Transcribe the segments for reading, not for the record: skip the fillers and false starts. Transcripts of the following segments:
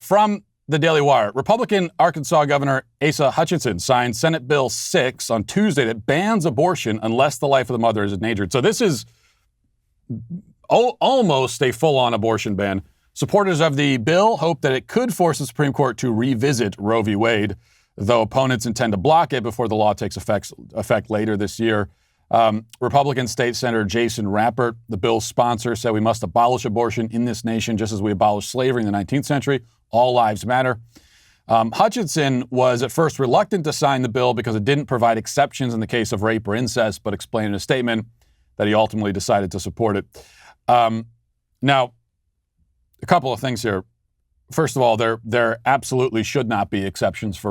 from the Daily Wire, Republican Arkansas Governor Asa Hutchinson signed Senate Bill 6 on Tuesday that bans abortion unless the life of the mother is endangered. So this is almost a full-on abortion ban. Supporters of the bill hope that it could force the Supreme Court to revisit Roe v. Wade, though opponents intend to block it before the law takes effect later this year. Republican State Senator Jason Rappert, the bill's sponsor, said we must abolish abortion in this nation just as we abolished slavery in the 19th century. All lives matter. Hutchinson was at first reluctant to sign the bill because it didn't provide exceptions in the case of rape or incest, but explained in a statement that he ultimately decided to support it. Now, a couple of things here. First of all, there absolutely should not be exceptions for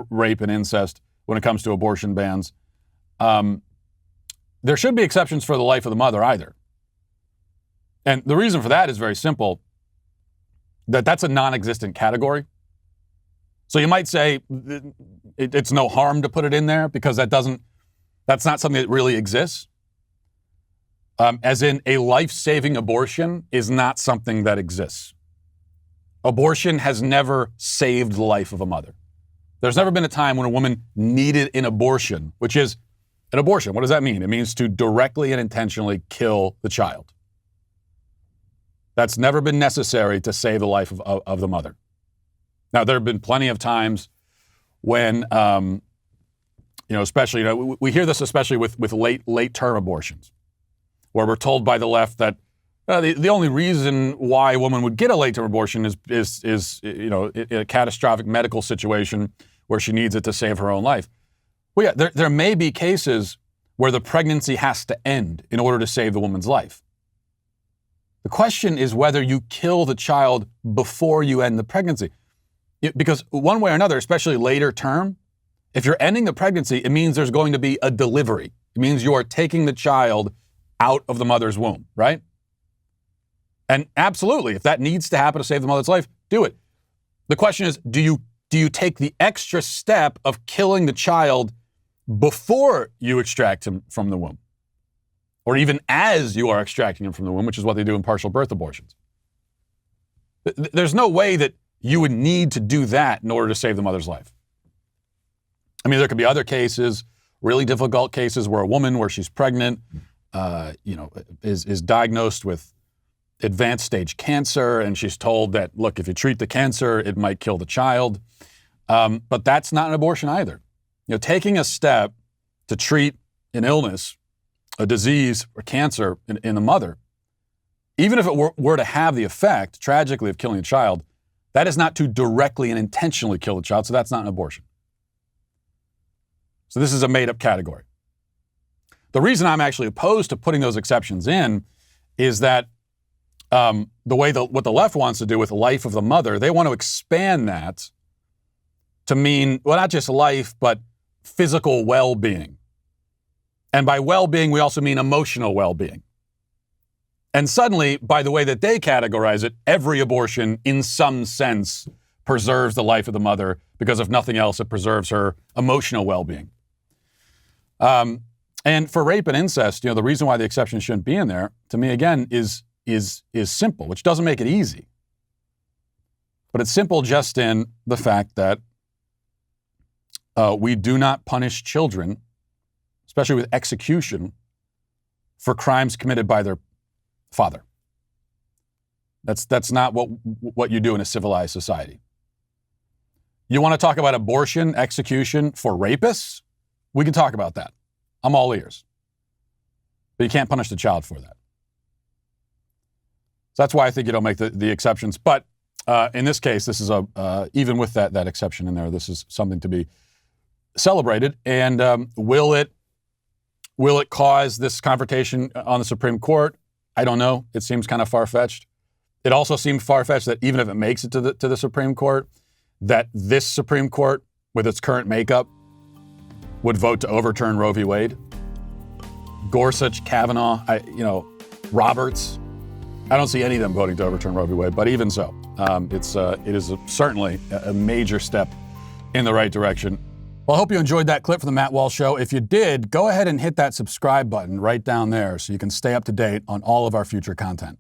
rape and incest when it comes to abortion bans. There should be exceptions for the life of the mother either. And the reason for that is very simple, that's a non-existent category. So you might say it's no harm to put it in there because that's not something that really exists. As in a life-saving abortion is not something that exists. Abortion has never saved the life of a mother. There's never been a time when a woman needed an abortion, which is an abortion. What does that mean? It means to directly and intentionally kill the child. That's never been necessary to save the life of the mother. Now, there have been plenty of times when, especially, we hear this especially with late-term abortions, where we're told by the left that the only reason why a woman would get a late-term abortion is a catastrophic medical situation where she needs it to save her own life. Well, yeah, there may be cases where the pregnancy has to end in order to save the woman's life. The question is whether you kill the child before you end the pregnancy. Because one way or another, especially later term, if you're ending the pregnancy, it means there's going to be a delivery. It means you are taking the child out of the mother's womb, right? And absolutely, if that needs to happen to save the mother's life, do it. The question is, do you take the extra step of killing the child before you extract him from the womb? Or even as you are extracting him from the womb, which is what they do in partial birth abortions. There's no way that you would need to do that in order to save the mother's life. I mean, there could be other cases, really difficult cases where a woman, where she's pregnant, is diagnosed with advanced stage cancer, and she's told that, look, if you treat the cancer, it might kill the child. But that's not an abortion either. Taking a step to treat an illness, a disease, or cancer in the mother, even if it were to have the effect, tragically, of killing a child, that is not to directly and intentionally kill the child, so that's not an abortion. So this is a made-up category. The reason I'm actually opposed to putting those exceptions in is that what the left wants to do with life of the mother, they want to expand that to mean, well, not just life, but physical well-being. And by well-being, we also mean emotional well-being. And suddenly, by the way that they categorize it, every abortion, in some sense, preserves the life of the mother because if nothing else, it preserves her emotional well-being. And for rape and incest, the reason why the exception shouldn't be in there, to me, again, is simple, which doesn't make it easy. But it's simple just in the fact that we do not punish children, especially with execution, for crimes committed by their father. That's not what you do in a civilized society. You want to talk about abortion, execution for rapists? We can talk about that. I'm all ears. But you can't punish the child for that. So that's why I think you don't make the exceptions. But in this case, this is even with that exception in there, this is something to be celebrated. And will it cause this confrontation on the Supreme Court? I don't know. It seems kind of far-fetched. It also seems far-fetched that even if it makes it to the Supreme Court, that this Supreme Court, with its current makeup, would vote to overturn Roe v. Wade. Gorsuch, Kavanaugh, Roberts. I don't see any of them voting to overturn Roe v. Wade, but even so, it is certainly a major step in the right direction. Well, I hope you enjoyed that clip from the Matt Walsh Show. If you did, go ahead and hit that subscribe button right down there so you can stay up to date on all of our future content.